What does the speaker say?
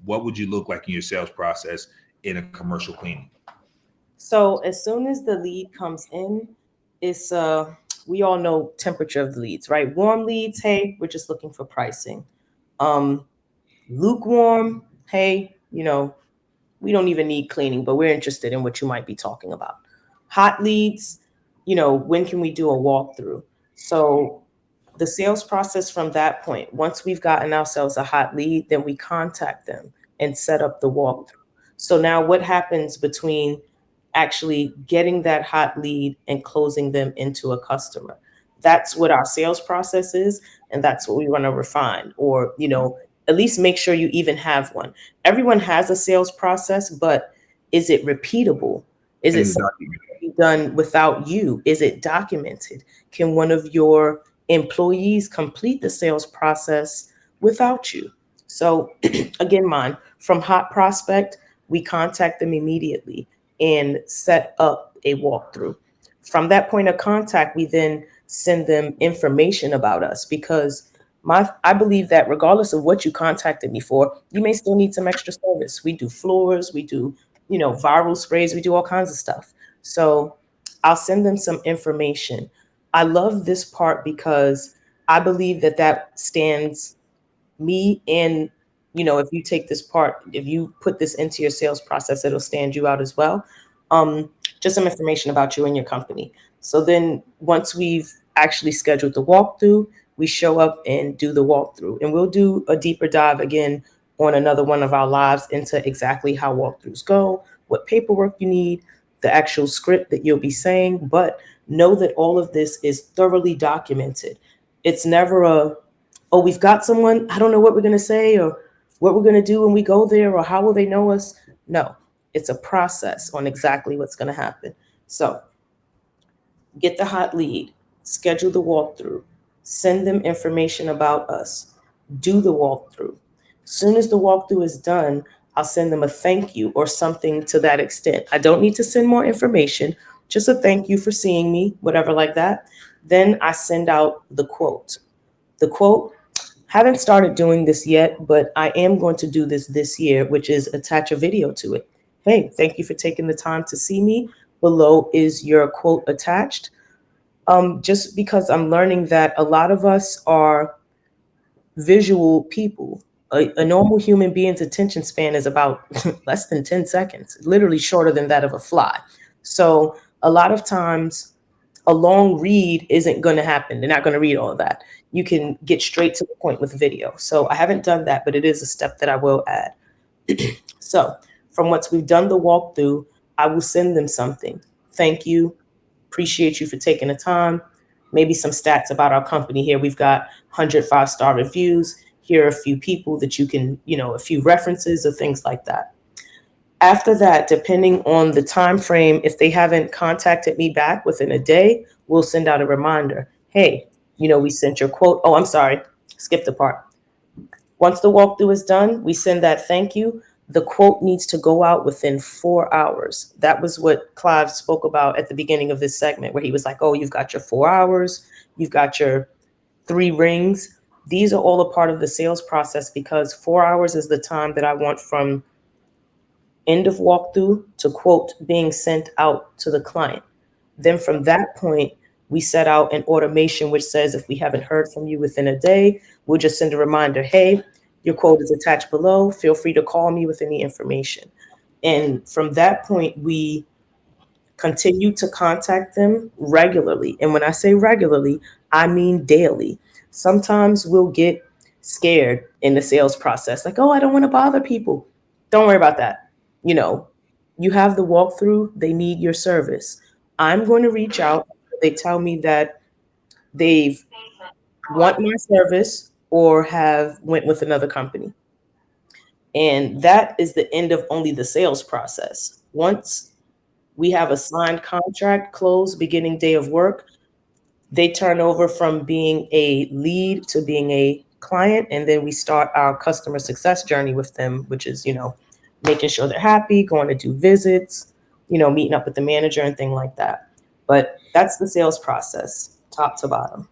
what would you look like in your sales process in a commercial cleaning? So as soon as the lead comes in, it's we all know temperature of the leads, right? Warm leads, hey, we're just looking for pricing. Um, Lukewarm, hey, we don't even need cleaning, but we're interested in what you might be talking about. Hot leads, when can we do a walkthrough? So the sales process from that point, once we've gotten ourselves a hot lead, then we contact them and set up the walkthrough. So now what happens between actually getting that hot lead and closing them into a customer? That's what our sales process is, and that's what we want to refine, or at least make sure you even have one. Everyone has a sales process, but is it repeatable? Is And it it's something documented. that can be done without you? Is it documented? Can one of your employees complete the sales process without you? So again, mine, from hot prospect, we contact them immediately and set up a walkthrough. From that point of contact, we then send them information about us, because I believe that regardless of what you contacted me for, you may still need some extra service. We do floors, we do, viral sprays, we do all kinds of stuff. So I'll send them some information. I love this part because I believe that that stands me in, if you take this part, if you put this into your sales process, it'll stand you out as well. um just some information about you and your company. So then once we've actually scheduled the walkthrough, we show up and do the walkthrough, and we'll do a deeper dive again on another one of our lives into exactly how walkthroughs go, what paperwork you need, the actual script that you'll be saying. But know that all of this is thoroughly documented. It's never oh, we've got someone, I don't know what we're going to say or what we're going to do when we go there, or how will they know us. No, it's a process on exactly what's going to happen. So get the hot lead, schedule the walkthrough, send them information about us, do the walkthrough. Soon as the walkthrough is done, I'll send them a thank you or something to that extent. I don't need to send more information, just a thank you for seeing me, whatever like that. Then I send out the quote. The quote, haven't started doing this yet, but I am going to do this year, which is attach a video to it. Hey, thank you for taking the time to see me. Below is your quote attached. Just because I'm learning that a lot of us are visual people. A normal human being's attention span is about less than 10 seconds, literally shorter than that of a fly. So a lot of times a long read isn't going to happen. They're not going to read all of that. You can get straight to the point with video. So I haven't done that, but it is a step that I will add. So from once we've done the walkthrough, I will send them something. Thank you. Appreciate you for taking the time. Maybe some stats about our company here. We've got 100 5-star reviews. Here are a few people that you can, a few references or things like that. After that, depending on the time frame, if they haven't contacted me back within a day, we'll send out a reminder. Hey, we sent your quote. Oh, I'm sorry. Skip the part. Once the walkthrough is done, we send that thank you. The quote needs to go out within 4 hours. That was what Clive spoke about at the beginning of this segment, where he was like, oh, you've got your 4 hours, you've got your 3 rings. These are all a part of the sales process, because 4 hours is the time that I want from end of walkthrough to quote being sent out to the client. Then from that point, we set out an automation which says if we haven't heard from you within a day, we'll just send a reminder. Hey, your quote is attached below. Feel free to call me with any information. And from that point, we continue to contact them regularly. And when I say regularly, I mean daily. Sometimes we'll get scared in the sales process, like, oh, I don't want to bother people. Don't worry about that. You know, you have the walkthrough, they need your service. I'm going to reach out. They tell me that they've want my service or have went with another company. And that is the end of only the sales process. Once we have a signed contract, closed, beginning day of work, they turn over from being a lead to being a client. And then we start our customer success journey with them, which is, making sure they're happy, going to do visits, meeting up with the manager and things like that. But that's the sales process, top to bottom.